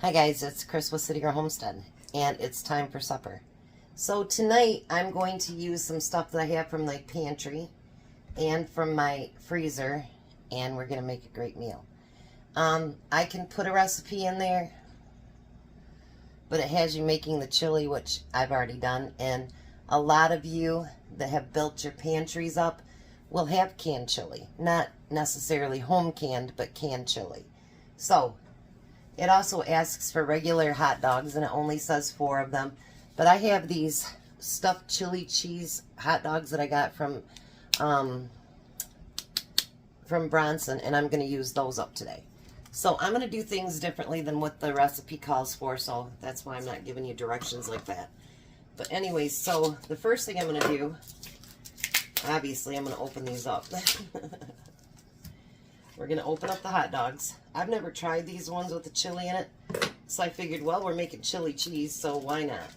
Hi guys, it's Chris with City Girl Homestead, and it's time for supper. So tonight I'm going to use some stuff that I have from my pantry and from my freezer, and we're going to make a great meal. I can put a recipe in there, but it has you making the chili, which I've already done, and a lot of you that have built your pantries up will have canned chili. Not necessarily home canned, but canned chili. So it also asks for regular hot dogs, and it only says 4 of them. But I have these stuffed chili cheese hot dogs that I got from Bronson, and I'm going to use those up today. So I'm going to do things differently than what the recipe calls for, so that's why I'm not giving you directions like that. But anyways, so the first thing I'm going to do, obviously I'm going to open these up. We're going to open up the hot dogs. I've never tried these ones with the chili in it, so I figured, well, we're making chili cheese, so why not?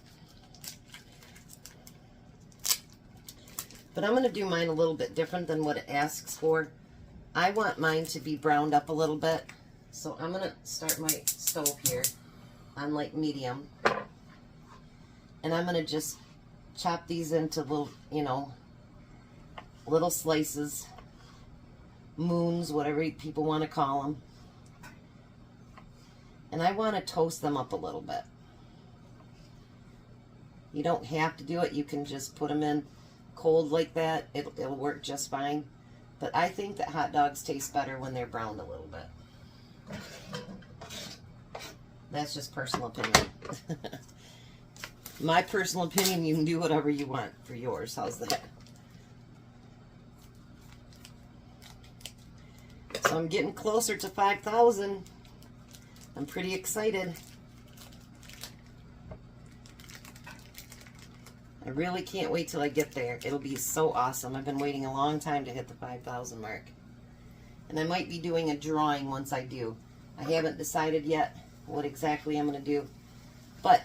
But I'm going to do mine a little bit different than what it asks for. I want mine to be browned up a little bit, so I'm going to start my stove here on like medium, and I'm going to just chop these into little, little slices. Moons, whatever people want to call them. And I want to toast them up a little bit. You don't have to do it. You can just put them in cold like that. It'll work just fine. But I think that hot dogs taste better when they're browned a little bit. That's just personal opinion. My personal opinion, you can do whatever you want for yours. How's that? So I'm getting closer to 5,000. I'm pretty excited. I really can't wait till I get there. It'll be so awesome. I've been waiting a long time to hit the 5,000 mark. And I might be doing a drawing once I do. I haven't decided yet what exactly I'm going to do. But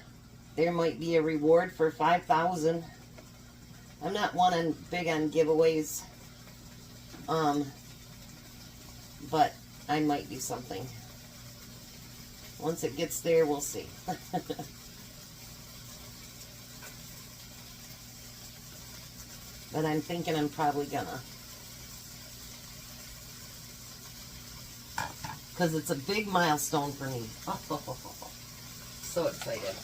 there might be a reward for 5,000. I'm not big on giveaways. But I might do something. Once it gets there, we'll see. But I'm thinking I'm probably gonna. Because it's a big milestone for me. So excited.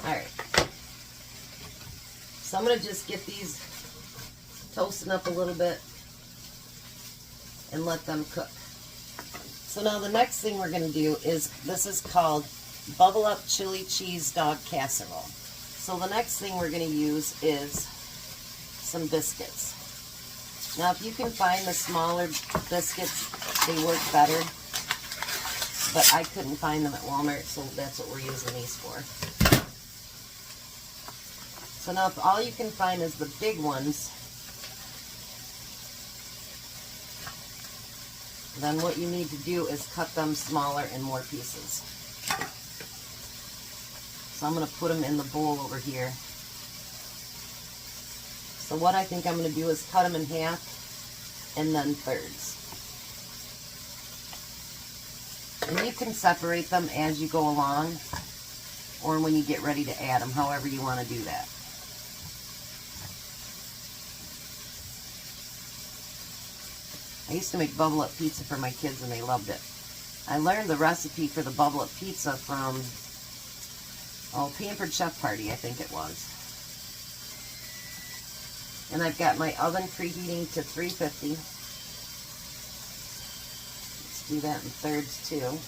Alright. So I'm going to just get these toasting up a little bit and let them cook. So now the next thing we're going to do is, this is called Bubble Up Chili Cheese Dog Casserole. So the next thing we're going to use is some biscuits. Now if you can find the smaller biscuits, they work better. But I couldn't find them at Walmart, so that's what we're using these for. So now if all you can find is the big ones, then what you need to do is cut them smaller in more pieces. So I'm going to put them in the bowl over here. So what I think I'm going to do is cut them in half and then thirds. And you can separate them as you go along, or when you get ready to add them, however you want to do that. I used to make bubble up pizza for my kids and they loved it. I learned the recipe for the bubble up pizza from, Pampered Chef Party, I think it was. And I've got my oven preheating to 350. Let's do that in thirds too.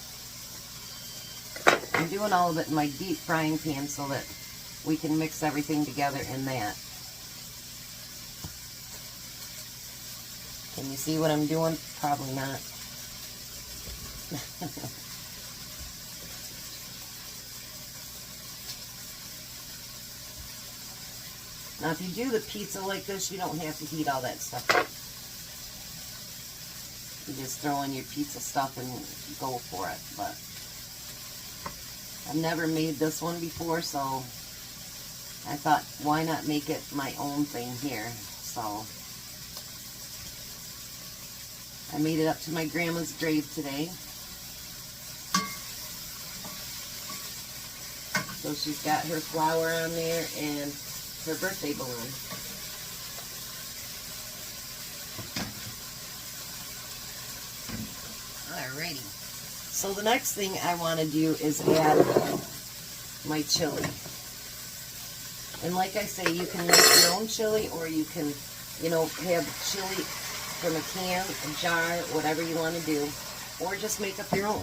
I'm doing all of it in my deep frying pan so that we can mix everything together in that. Can you see what I'm doing? Probably not. Now if you do the pizza like this, you don't have to heat all that stuff up. You just throw in your pizza stuff and go for it. But I've never made this one before, so I thought, why not make it my own thing here? So I made it up to my grandma's grave today. So she's got her flower on there and her birthday balloon. Alrighty. So the next thing I want to do is add my chili. And like I say, you can make your own chili, or you can, you know, have chili from a can, a jar, whatever you want to do. Or just make up your own.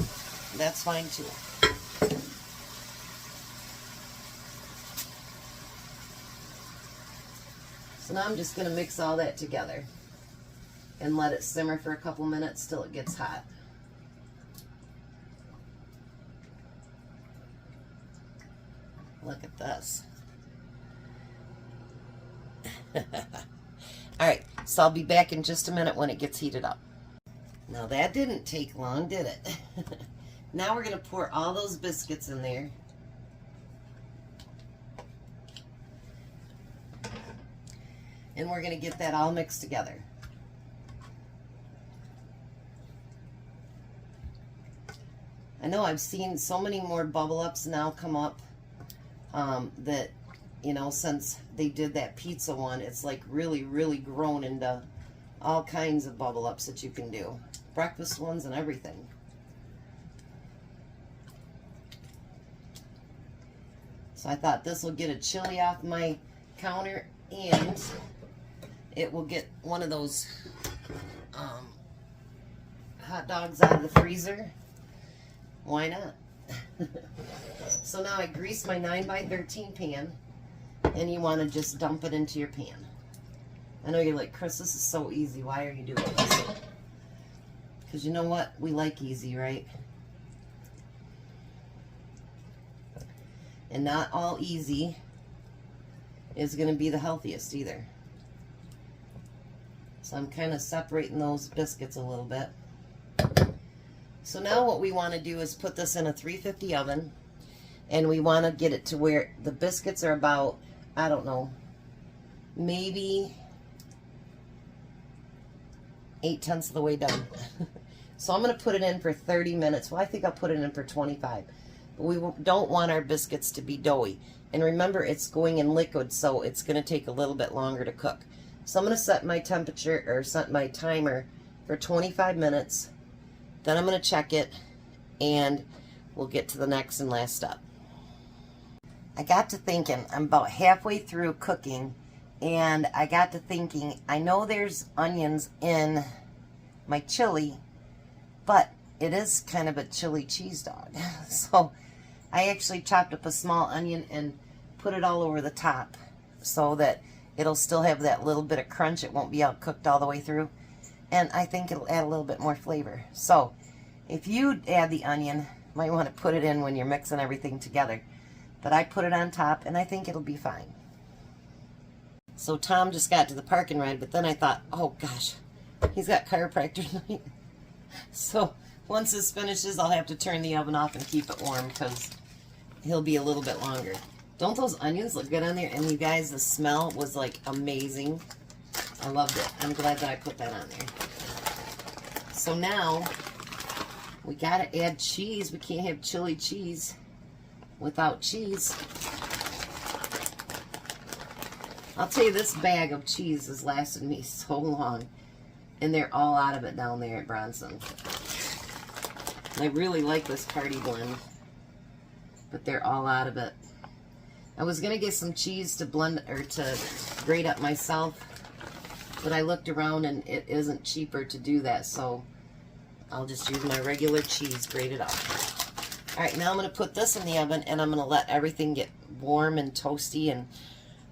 That's fine too. So now I'm just going to mix all that together and let it simmer for a couple minutes till it gets hot. Look at this. Alright, so I'll be back in just a minute when it gets heated up. Now that didn't take long, did it? Now we're going to pour all those biscuits in there. And we're going to get that all mixed together. I know I've seen so many more bubble ups now come up that, you know, since they did that pizza one, it's like really, really grown into all kinds of bubble ups that you can do. Breakfast ones and everything. So I thought this will get a chili off my counter, and it will get one of those hot dogs out of the freezer. Why not? So now I grease my 9x13 pan, and you want to just dump it into your pan. I know you're like, Chris, this is so easy. Why are you doing this? Because you know what? We like easy, right? And not all easy is going to be the healthiest either. So I'm kind of separating those biscuits a little bit. So now what we want to do is put this in a 350 oven, and we want to get it to where the biscuits are about, I don't know, maybe 8/10 of the way done. So I'm going to put it in for 30 minutes. Well, I think I'll put it in for 25. But we don't want our biscuits to be doughy. And remember, it's going in liquid, so it's going to take a little bit longer to cook. So I'm going to set my temperature, or set my timer for 25 minutes. Then I'm going to check it, and we'll get to the next and last step. I got to thinking, I'm about halfway through cooking, and I got to thinking, I know there's onions in my chili, but it is kind of a chili cheese dog. So I actually chopped up a small onion and put it all over the top so that it'll still have that little bit of crunch. It won't be all cooked all the way through. And I think it'll add a little bit more flavor. So if you add the onion, you might want to put it in when you're mixing everything together. But I put it on top, and I think it'll be fine. So Tom just got to the parking ride, but then I thought, oh gosh, he's got chiropractor night. So once this finishes, I'll have to turn the oven off and keep it warm because he'll be a little bit longer. Don't those onions look good on there? And you guys, the smell was like amazing. I loved it. I'm glad that I put that on there. So now we gotta add cheese. We can't have chili cheese without cheese. I'll tell you, this bag of cheese has lasted me so long. And they're all out of it down there at Bronson. I really like this party blend, but they're all out of it. I was going to get some cheese to blend, or to grate up myself, but I looked around and it isn't cheaper to do that, so I'll just use my regular cheese grated up. Alright, now I'm going to put this in the oven, and I'm going to let everything get warm and toasty and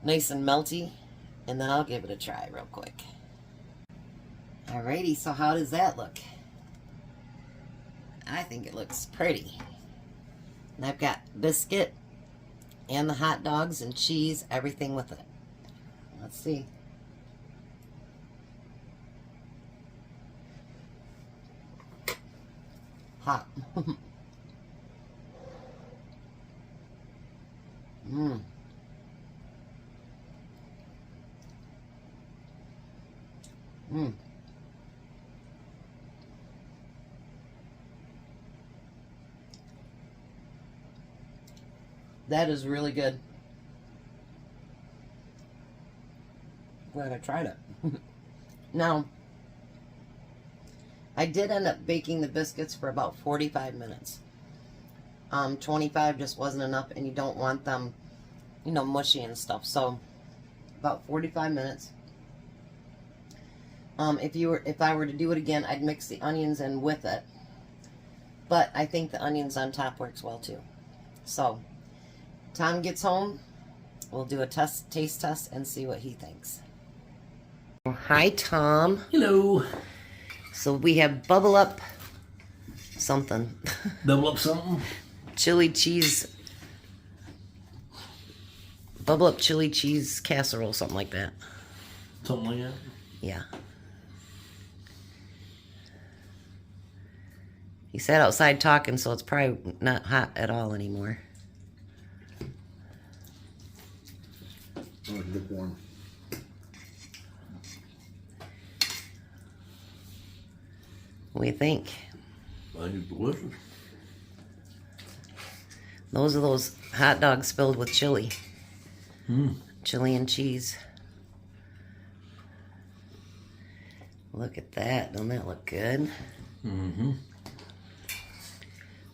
nice and melty, and then I'll give it a try real quick. Alrighty, so how does that look? I think it looks pretty. And I've got biscuit and the hot dogs and cheese, everything with it. Let's see. Hot. Mmm. Mmm. That is really good. Glad I tried it. Now, I did end up baking the biscuits for about 45 minutes. 25 just wasn't enough, and you don't want them, you know, mushy and stuff. So, about 45 minutes. If I were to do it again, I'd mix the onions in with it. But I think the onions on top works well too. So, Tom gets home, we'll do a taste test and see what he thinks. Hi, Tom. Hello. So we have bubble up something. Double up something? Chili cheese. Bubble up chili cheese casserole, something like that. Something like that? Yeah. He sat outside talking, so it's probably not hot at all anymore. Oh, lukewarm. What do you think? I think it's delicious. Those are those hot dogs filled with chili. Mm. Chili and cheese. Look at that. Doesn't that look good? Mm-hmm.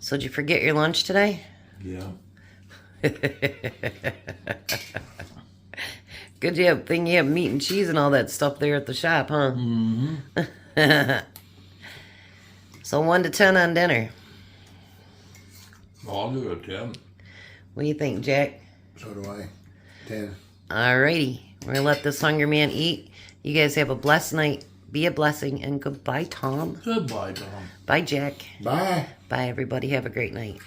So did you forget your lunch today? Yeah. Good thing you have meat and cheese and all that stuff there at the shop, huh? Mm-hmm. So 1 to 10 on dinner. I'll do a 10. What do you think, Jack? So do I. 10. Alrighty. We're going to let this hungry man eat. You guys have a blessed night. Be a blessing. And goodbye, Tom. Goodbye, Tom. Bye, Jack. Bye. Bye, everybody. Have a great night.